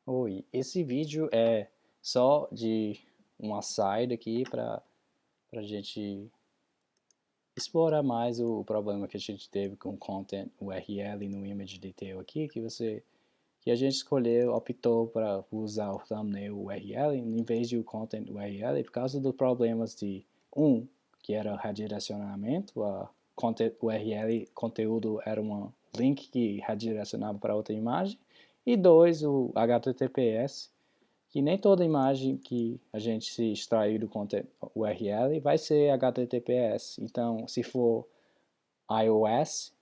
Oi, esse vídeo é só de um aside aqui para a gente explorar mais o problema que a gente teve com o content URL no image detail aqui, que a gente escolheu, optou para usar o thumbnail URL em vez de o content URL por causa dos problemas de que era redirecionamento, a content URL conteúdo era um link que redirecionava para outra imagem, e dois, o HTTPS, que nem toda imagem que a gente se extrair do content URL vai ser HTTPS. Então, se for iOS,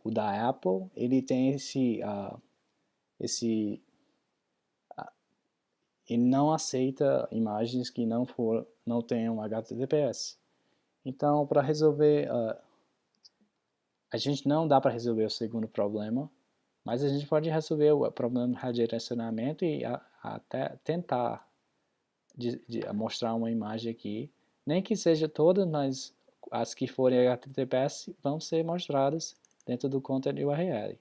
o da Apple, ele tem esse ele não aceita imagens que não tenham HTTPS. Então, para resolver, a gente não dá para resolver o segundo problema, mas a gente pode resolver o problema de redirecionamento e até tentar de mostrar uma imagem aqui, nem que seja todas, mas as que forem HTTPS vão ser mostradas dentro do content URL.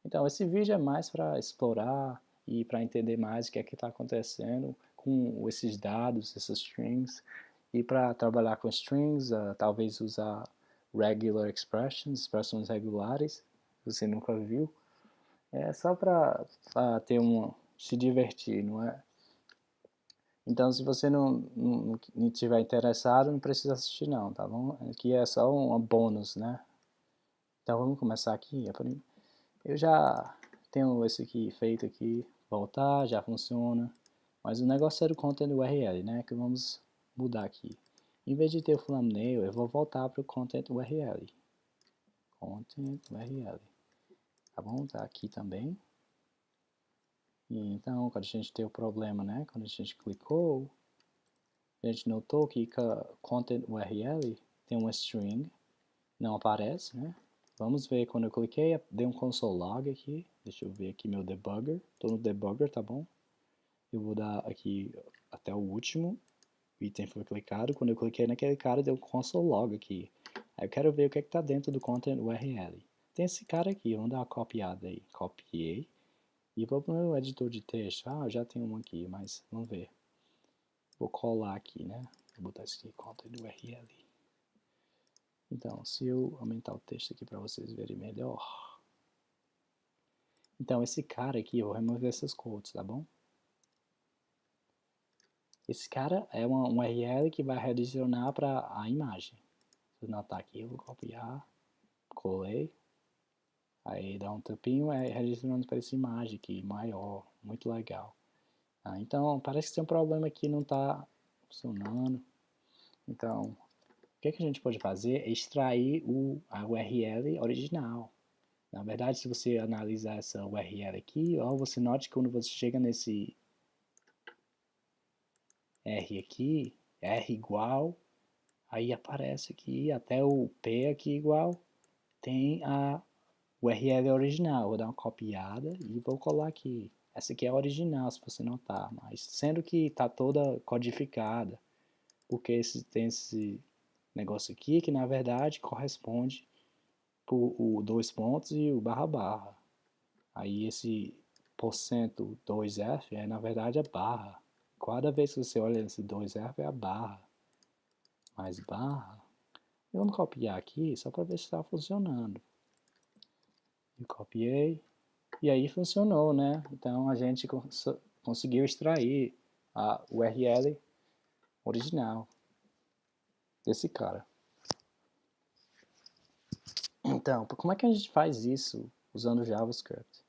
Então, esse vídeo é mais para explorar e para entender mais o que é que está acontecendo com esses dados, essas strings, e para trabalhar com strings, talvez usar regular expressions, expressões regulares, que você nunca viu. É só para ter se divertir, não é? Então, se você não tiver interessado, não precisa assistir não, tá bom? Aqui é só um bônus, né? Então, vamos começar aqui. Eu já tenho esse aqui feito aqui, voltar, já funciona. Mas o negócio é do content URL, né? Que vamos mudar aqui. Em vez de ter o thumbnail, eu vou voltar para o content URL. Content URL. Tá bom? Tá aqui também. E então, quando a gente tem o problema, né? Quando a gente clicou, a gente notou que content URL tem uma string, não aparece, né? Vamos ver, quando eu cliquei, deu um console log aqui. Deixa eu ver aqui meu debugger. Estou no debugger, tá bom? Eu vou dar aqui até o último item foi clicado. Quando eu cliquei naquele cara, deu um console log aqui. Aí eu quero ver o que é que está dentro do content URL. Tem esse cara aqui, vamos dar uma copiada aí. Copiei. E vou para o meu editor de texto. Ah, eu já tenho um aqui, mas vamos ver. Vou colar aqui, né? Vou botar isso aqui, content URL. Então, se eu aumentar o texto aqui para vocês verem melhor. Então, esse cara aqui, eu vou remover essas quotes, tá bom? Esse cara é um URL que vai redirecionar para a imagem. Se eu notar aqui, eu vou copiar, colei. Aí dá um tampinho, redirecionando para essa imagem aqui, maior, muito legal. Então, parece que tem um problema aqui, não está funcionando. Então, o que a gente pode fazer é extrair a URL original. Na verdade, se você analisar essa URL aqui, ó, você note que quando você chega nesse R aqui, R igual, aí aparece aqui, até o P aqui igual, tem a URL original. Vou dar uma copiada e vou colar aqui. Essa aqui é a original, se você notar, mas sendo que está toda codificada, porque tem esse negócio aqui que na verdade corresponde por o dois pontos e o barra barra. Aí esse porcento 2F na verdade é barra. Cada vez que você olha esse 2F é a barra. Mais barra. Vamos copiar aqui só para ver se está funcionando. Eu copiei e aí funcionou, né? Então a gente conseguiu extrair a URL original desse cara. Então, como é que a gente faz isso usando JavaScript?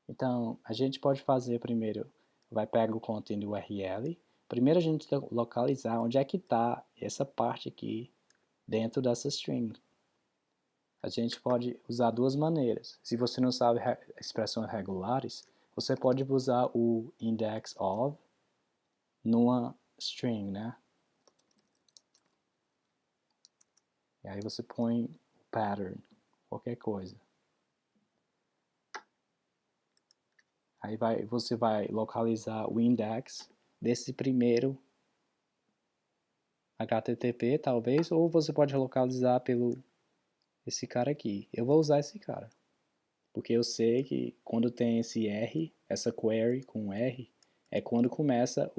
Então, a gente pode fazer primeiro, vai pegar o content URL. Primeiro a gente tem que localizar onde é que está essa parte aqui dentro dessa string. A gente pode usar duas maneiras. Se você não sabe expressões regulares, você pode usar o index of numa string, né? E aí você põe o pattern, qualquer coisa. Aí você vai localizar o index desse primeiro HTTP, talvez, ou você pode localizar pelo esse cara aqui. Eu vou usar esse cara. porque eu sei que quando tem esse R, essa query com R, é quando começa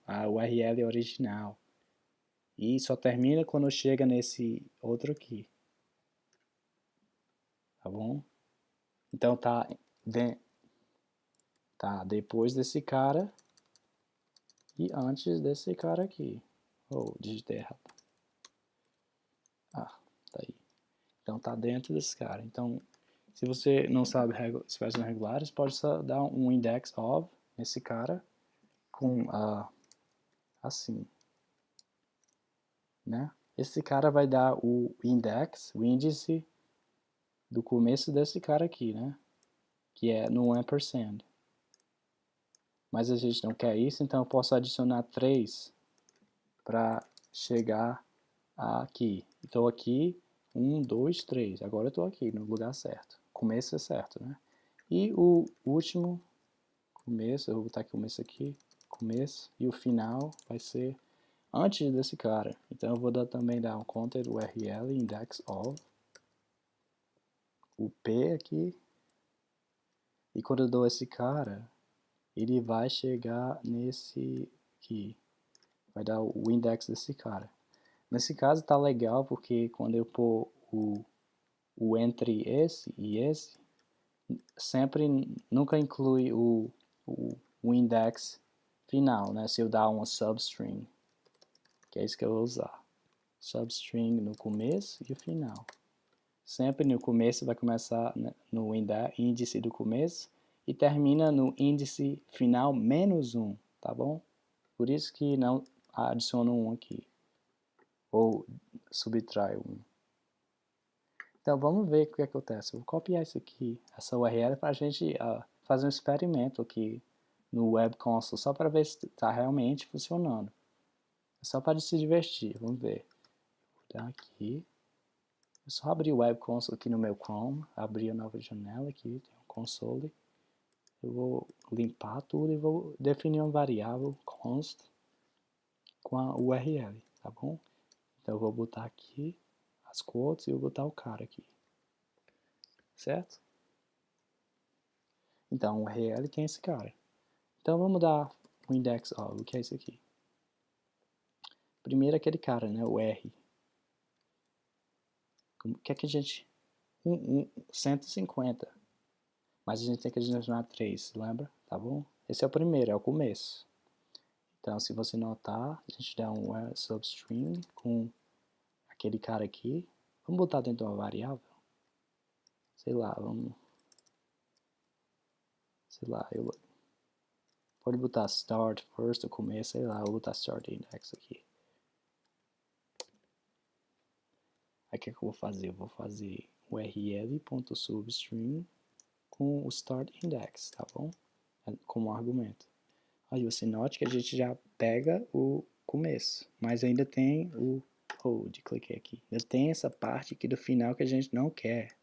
a URL original. E só termina quando chega nesse outro aqui. Tá bom? Então tá depois desse cara e antes desse cara aqui. Oh, digitei errado. Ah, tá aí. Então tá dentro desse cara. Então, se você não sabe expressões regulares, pode só dar um index of nesse cara com assim, né? Esse cara vai dar o index, o índice do começo desse cara aqui, né? Que é no ampersand. Mas a gente não quer isso, então eu posso adicionar 3 para chegar aqui. Estou aqui, 1, 2, 3. Agora eu estou aqui no lugar certo. Começo é certo, né? E o último começo, eu vou botar aqui o começo aqui, começo, e o final vai ser antes desse cara. Então eu vou também dar um content URL index of o P aqui, e quando eu dou esse cara, ele vai chegar nesse aqui, vai dar o index desse cara. Nesse caso tá legal porque quando eu pôr o entre esse e esse, sempre nunca inclui o index final, né? Se eu dar uma substring, que é isso que eu vou usar. Substring no começo e o final. Sempre no começo vai começar no índice do começo e termina no índice final menos 1, tá bom? Por isso que não adiciono 1 aqui. Ou subtrai 1. Então vamos ver o que acontece. Eu vou copiar isso aqui, essa URL, para a gente fazer um experimento aqui no Web Console, só para ver se está realmente funcionando. É só para se divertir, vamos ver. Vou dar aqui. Eu só abrir o Web Console aqui no meu Chrome, abrir a nova janela aqui, tem um console. Eu vou limpar tudo e vou definir uma variável const com a URL, tá bom? Então eu vou botar aqui as quotes e eu vou botar o cara aqui. Certo? Então, o URL tem esse cara. Então, vamos dar o index of, o que é isso aqui? Primeiro aquele cara, né, o R. O que é que a gente... 150. Mas a gente tem que adicionar 3, lembra? Tá bom? Esse é o primeiro, é o começo. Então, se você notar, a gente dá um substring com aquele cara aqui. Vamos botar dentro de uma variável? Sei lá, vamos... Sei lá, pode botar start first, o começo, sei lá, eu vou botar start index aqui. Aí o que eu vou fazer? Eu vou fazer url.substring com o start index, tá bom? Como argumento. Aí você note que a gente já pega o começo, mas ainda tem o hold, cliquei aqui. Ainda tem essa parte aqui do final que a gente não quer.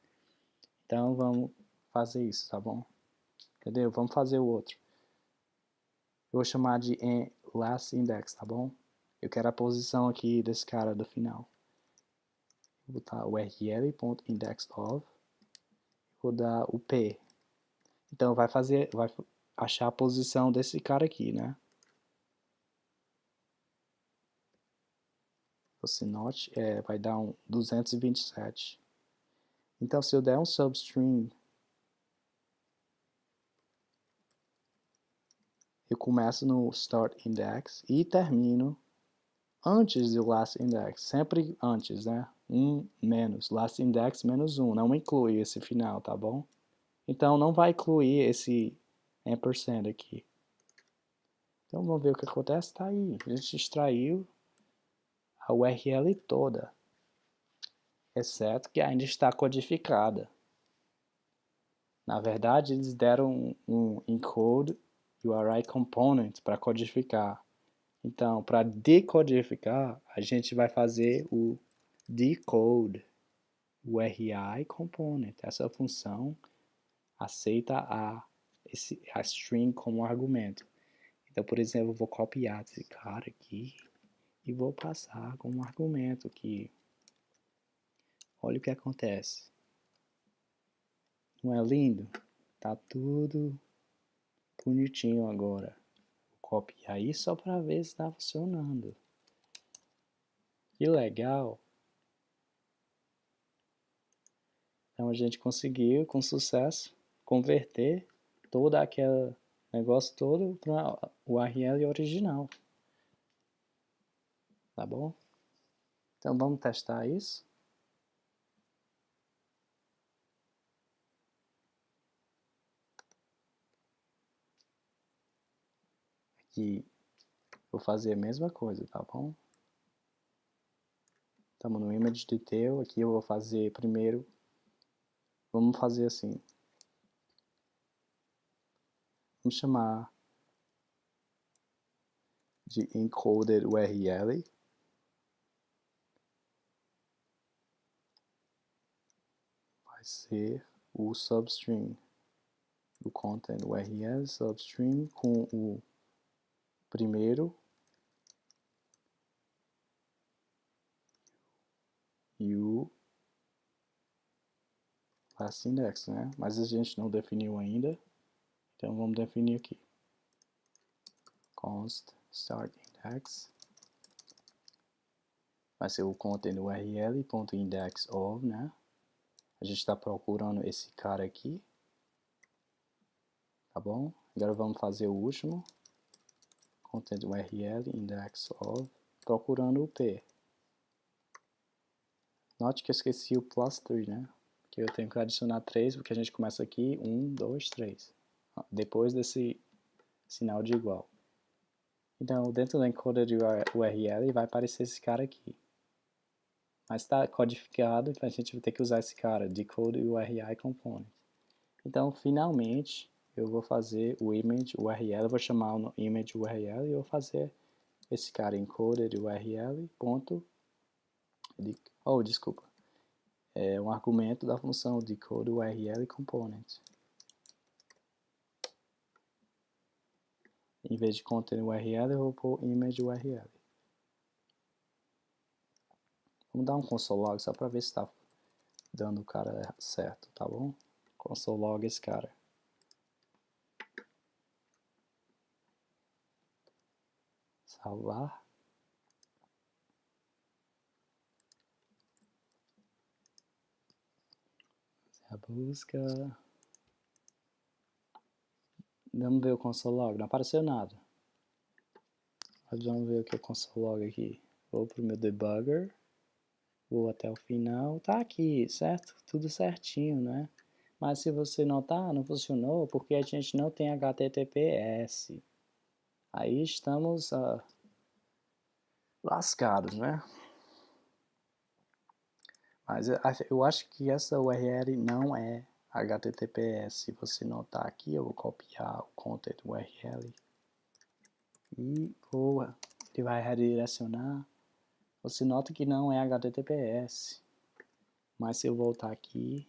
Então vamos fazer isso, tá bom? Entendeu? Vamos fazer o outro. Eu vou chamar de last index, tá bom? Eu quero a posição aqui desse cara do final. Vou botar url.indexOf, vou dar o P. Então vai achar a posição desse cara aqui, né? Você note, vai dar um 227. Então se eu der um substring, eu começo no start index e termino antes do last index, sempre antes, né? 1 menos, last index menos 1, não inclui esse final, tá bom? Então não vai incluir esse ampersand aqui. Então vamos ver o que acontece, tá aí, a gente extraiu a URL toda, exceto que ainda está codificada. Na verdade, eles deram um encode URI component para codificar. Então, para decodificar, a gente vai fazer o decode URI component. Essa função aceita a string como argumento. Então, por exemplo, eu vou copiar esse cara aqui e vou passar como argumento aqui. Olha o que acontece. Não é lindo? Tá tudo bonitinho agora. Vou copiar isso só para ver se está funcionando. Que legal! Então a gente conseguiu com sucesso converter todo aquele negócio todo para o URL original. Tá bom? Então vamos testar isso. Aqui vou fazer a mesma coisa, tá bom? Estamos no image detail, aqui eu vou fazer primeiro, vamos fazer assim. Vamos chamar de encoded URL. Vai ser o substring, o content URL substring com o primeiro e o last index, né? Mas a gente não definiu ainda, então vamos definir aqui. Const start index vai ser o content URL.index of, né? A gente está procurando esse cara aqui, tá bom? Agora vamos fazer o último, content URL index of, procurando o P. Note que eu esqueci o plus 3, né? Que eu tenho que adicionar 3, porque a gente começa aqui 1, 2, 3. Depois desse sinal de igual. Então, dentro do encoder de URL vai aparecer esse cara aqui. Mas está codificado, então a gente vai ter que usar esse cara, decode URI component. Então, finalmente, eu vou fazer o image URL, eu vou chamar o image URL e eu vou fazer esse cara encoded URL ponto, oh, desculpa, é um argumento da função decode URL component. Em vez de content URL, eu vou pôr image URL. Vamos dar um console log só para ver se está dando o cara certo, tá bom? Console log esse cara. Salvar. A busca. Vamos ver o console log. Não apareceu nada. Mas vamos ver o que é o console log aqui. Vou para o meu debugger. Vou até o final. Tá aqui, certo? Tudo certinho, né? Mas se você notar, não funcionou porque a gente não tem HTTPS. Aí estamos lascados, né? Mas eu acho que essa URL não é HTTPS. Se você notar aqui, eu vou copiar o content URL e ele vai redirecionar. Você nota que não é HTTPS. Mas se eu voltar aqui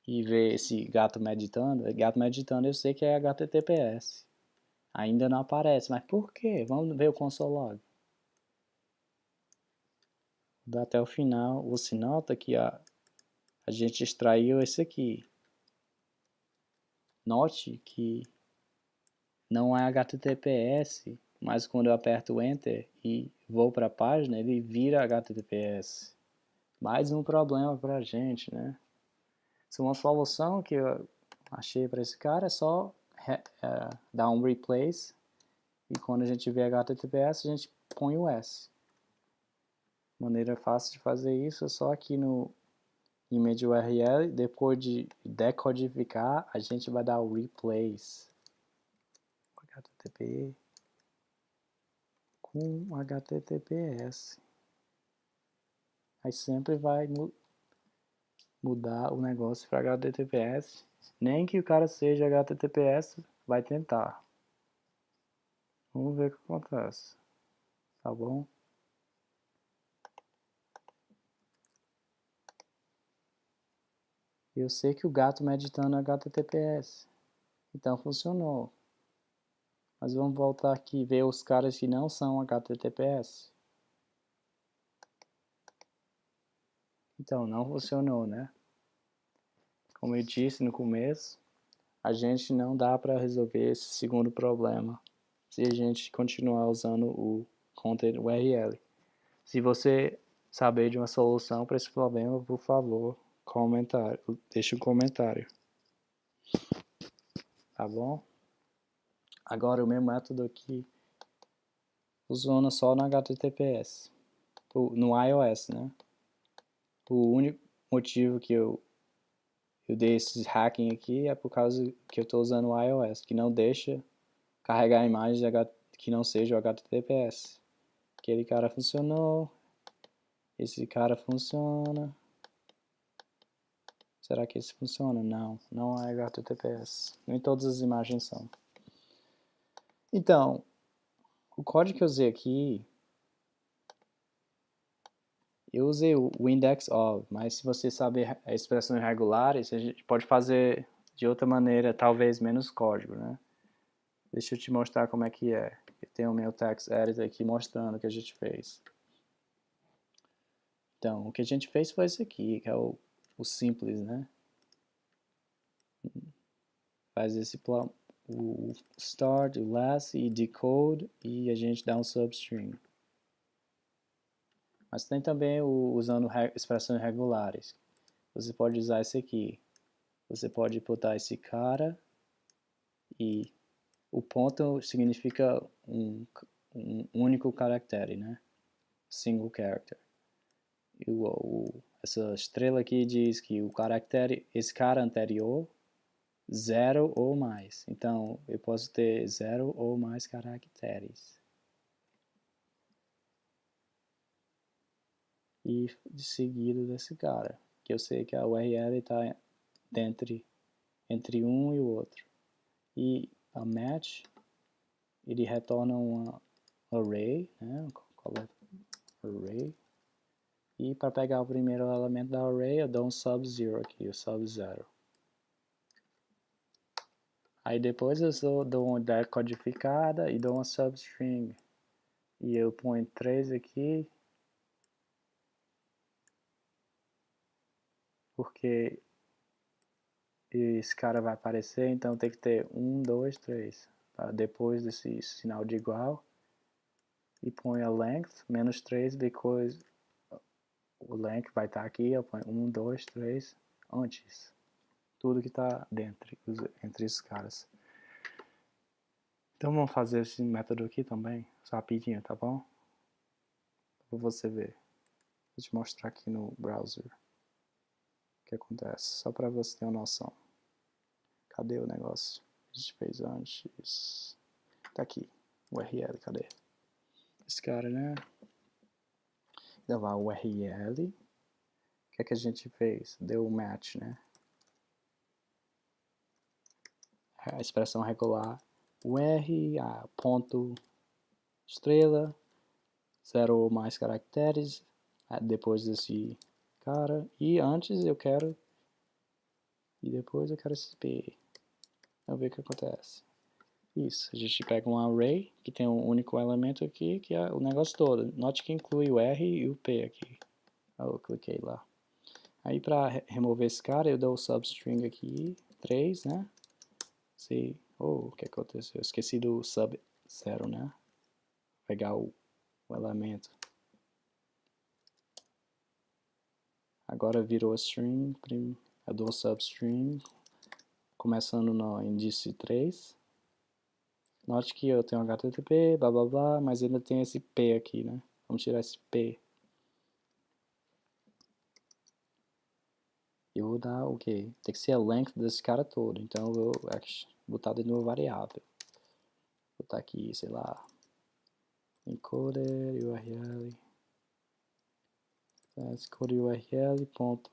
e ver esse gato meditando eu sei que é HTTPS. Ainda não aparece, mas por quê? Vamos ver o console log. Dá até o final, você nota que a gente extraiu esse aqui. Note que não é HTTPS, mas quando eu aperto Enter e vou para a página, ele vira HTTPS. Mais um problema para a gente, né? Se uma solução que eu achei para esse cara é só dar um replace e quando a gente vê HTTPS a gente põe o S. Maneira fácil de fazer isso é só aqui no image URL, depois de decodificar a gente vai dar o replace. HTTP com HTTPS. Aí sempre vai mudar o negócio para HTTPS. Nem que o cara seja HTTPS, vai tentar. Vamos ver o que acontece. Tá bom? Eu sei que o gato meditando é HTTPS. Então funcionou. Mas vamos voltar aqui e ver os caras que não são HTTPS. Então não funcionou, né? Como eu disse no começo, a gente não dá para resolver esse segundo problema se a gente continuar usando o content URL. Se você saber de uma solução para esse problema, por favor, deixe um comentário. Tá bom? Agora o meu método aqui funciona só no HTTPS, no iOS, né? O único motivo que eu dei esse hacking aqui é por causa que eu estou usando o iOS, que não deixa carregar imagens que não seja o HTTPS. Aquele cara funcionou, esse cara funciona. Será que esse funciona? Não, não é HTTPS. Nem todas as imagens são. Então, o código que eu usei aqui, eu usei o index of, mas se você saber a expressão irregulares, a gente pode fazer de outra maneira, talvez menos código, né? Deixa eu te mostrar como é que é. Eu tenho o meu text editor aqui mostrando o que a gente fez. Então, o que a gente fez foi esse aqui, que é o simples, né? Faz esse o start, o last e decode e a gente dá um substring. Mas tem também usando expressões regulares. Você pode usar esse aqui. Você pode botar esse cara e o ponto significa um único caractere, né? Single character. E essa estrela aqui diz que o caractere, esse cara anterior, 0 ou mais. Então, eu posso ter 0 ou mais caracteres. E de seguido desse cara, que eu sei que a URL está entre um e o outro. E a match, ele retorna uma array, né? Array. E para pegar o primeiro elemento da array, eu dou um sub-zero aqui, o sub-zero. Aí depois eu dou uma decodificada e dou uma substring. E eu ponho 3 aqui, porque esse cara vai aparecer, então tem que ter 1, 2, 3. Depois desse sinal de igual. E ponho a length, menos 3, because o length vai estar aqui, eu ponho 1, 2, 3, antes. Tudo que está entre esses caras. Então vamos fazer esse método aqui também, rapidinho, tá bom? Para você ver. Vou te mostrar aqui no browser o que acontece, só para você ter uma noção. Cadê o negócio que a gente fez antes? Tá aqui, URL, cadê? Esse cara, né? Então vai URL. O que é que a gente fez? Deu um match, né? A expressão regular UR, ponto, estrela, 0 ou mais caracteres, depois desse cara, e antes eu quero, e depois eu quero esse P. Vamos ver o que acontece. Isso, a gente pega um array, que tem um único elemento aqui, que é o negócio todo. Note que inclui o R e o P aqui. Eu cliquei lá. Aí para remover esse cara, eu dou o substring aqui, 3, né? O que aconteceu? Eu esqueci do sub 0, né? Pegar o elemento. Agora virou string, eu dou substring, começando no índice 3. Note que eu tenho HTTP, blá blá blá, mas ainda tem esse P aqui, né? Vamos tirar esse P. E eu vou dar o quê? Tem que ser a length desse cara todo. Então eu vou botar dentro de uma variável. Vou botar aqui, sei lá, encoder URL. Encoder URL ponto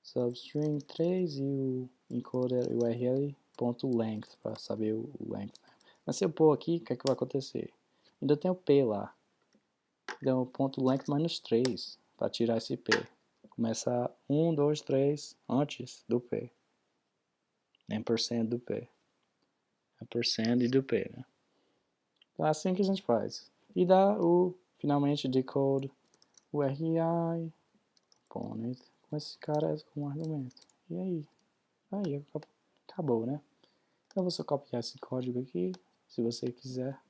substring 3 e o encoder URL ponto length para saber o length. Mas se eu pôr aqui, o que é que vai acontecer? Ainda tem o P lá. Então ponto length menos 3 para tirar esse P. Começa 1, 2, 3 antes do P. %% do P. %% e do P, né? Então é assim que a gente faz. E dá finalmente, decode URI, component, com esse cara como argumento. E aí? Aí, acabou, né? Então, eu vou só copiar esse código aqui, se você quiser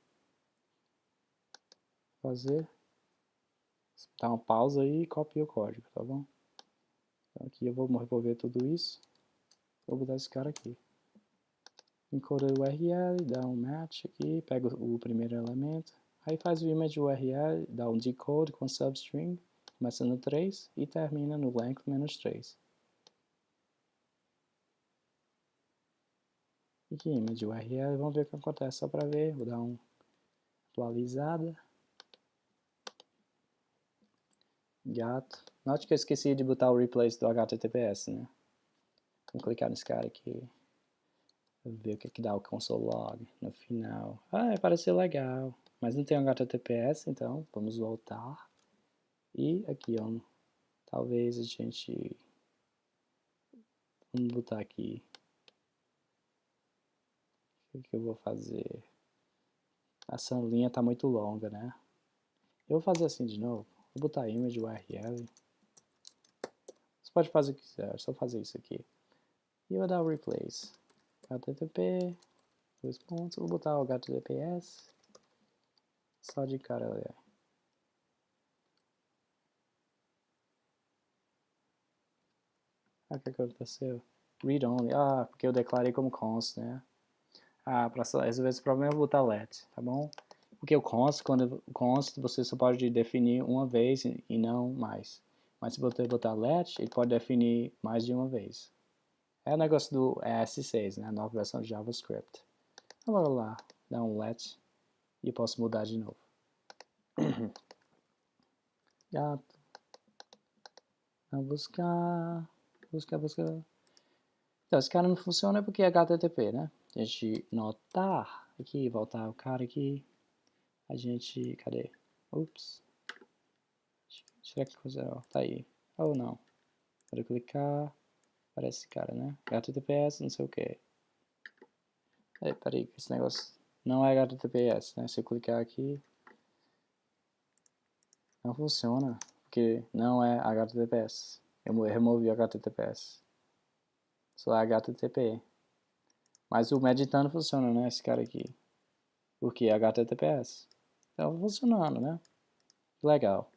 fazer. Dá uma pausa aí e copia o código, tá bom? Então, aqui eu vou remover tudo isso. Vou botar esse cara aqui. Encoda o URL, dá um match aqui, pega o primeiro elemento. Aí faz o image URL, dá um decode com substring, começa no 3 e termina no length menos 3. E aqui, image URL, vamos ver o que acontece só para ver. Vou dar uma atualizada. Gato. Note que eu esqueci de botar o replace do HTTPS, né? Vamos clicar nesse cara aqui. Ver o que dá o console log no final. Ah, parece legal. Mas não tem um HTTPS, então vamos voltar. E aqui, ó. Talvez a gente... Vamos botar aqui. O que eu vou fazer? Essa linha está muito longa, né? Eu vou fazer assim de novo. Vou botar image URL. Você pode fazer o que quiser, só fazer isso aqui. E eu vou dar o replace. HTTP, dois pontos, vou botar o HTTPS. Só de cara, olha. Ah, o que aconteceu? Read only. Ah, porque eu declarei como const, né? Ah, para resolver esse problema eu vou botar let, tá bom? Porque o const, quando const, você só pode definir uma vez e não mais. Mas se você botar let, ele pode definir mais de uma vez. É o negócio do ES6, né? A nova versão de JavaScript. Então, bora lá, dar um let e eu posso mudar de novo. Gato. Vamos buscar. Buscar. Então, esse cara não funciona porque é HTTP, né? A gente notar aqui, voltar o cara aqui. A gente, cadê? Ups. Será que coisa, ó, tá aí. Ou não. Para clicar, aparece esse cara, né? HTTPS, não sei o que. Peraí, esse negócio não é HTTPS, né? Se eu clicar aqui, não funciona, porque não é HTTPS. Eu removi o HTTPS. Só é HTTP. Mas o meditando funciona, né? Esse cara aqui. Porque é HTTPS. Então funcionando, né? Legal.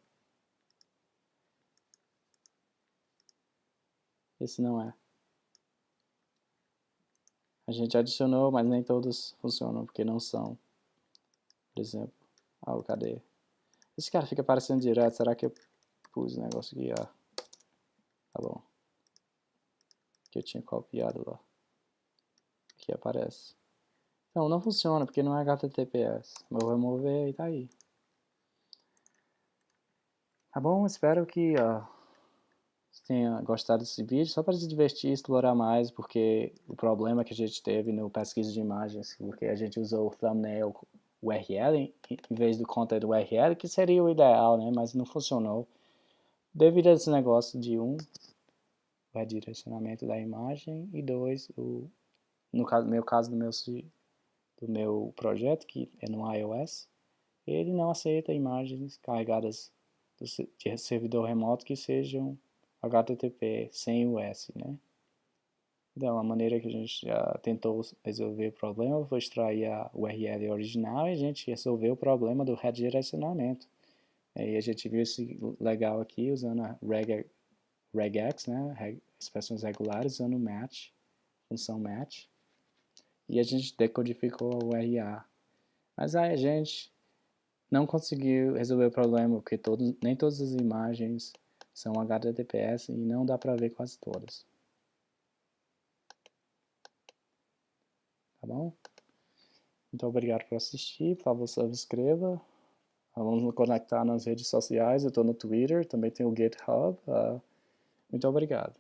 Esse não é. A gente adicionou, mas nem todos funcionam, porque não são. Por exemplo. Ah, cadê? Esse cara fica aparecendo direto. Será que eu pus o negócio aqui, ó? Tá bom. Que eu tinha copiado lá. Aqui aparece. Não, não funciona, porque não é HTTPS. Vou remover e tá aí. Tá bom? Espero que você tenha gostado desse vídeo. Só para se divertir e explorar mais, porque o problema que a gente teve no pesquisa de imagens, porque a gente usou o thumbnail URL em vez do content URL, que seria o ideal, né? Mas não funcionou. Devido a esse negócio de o redirecionamento da imagem e dois, no caso do meu projeto, que é no iOS, ele não aceita imagens carregadas de servidor remoto que sejam HTTP sem o S, né? Então, a maneira que a gente já tentou resolver o problema foi extrair a URL original e a gente resolveu o problema do redirecionamento. E a gente viu esse legal aqui usando a regex, né? Expressões regulares, usando o match, função match. E a gente decodificou a URA. Mas aí a gente não conseguiu resolver o problema, porque nem todas as imagens são HTTPS e não dá para ver quase todas. Tá bom? Muito obrigado por assistir, por favor, se inscreva. Vamos nos conectar nas redes sociais, eu estou no Twitter, também tenho o GitHub. Muito obrigado.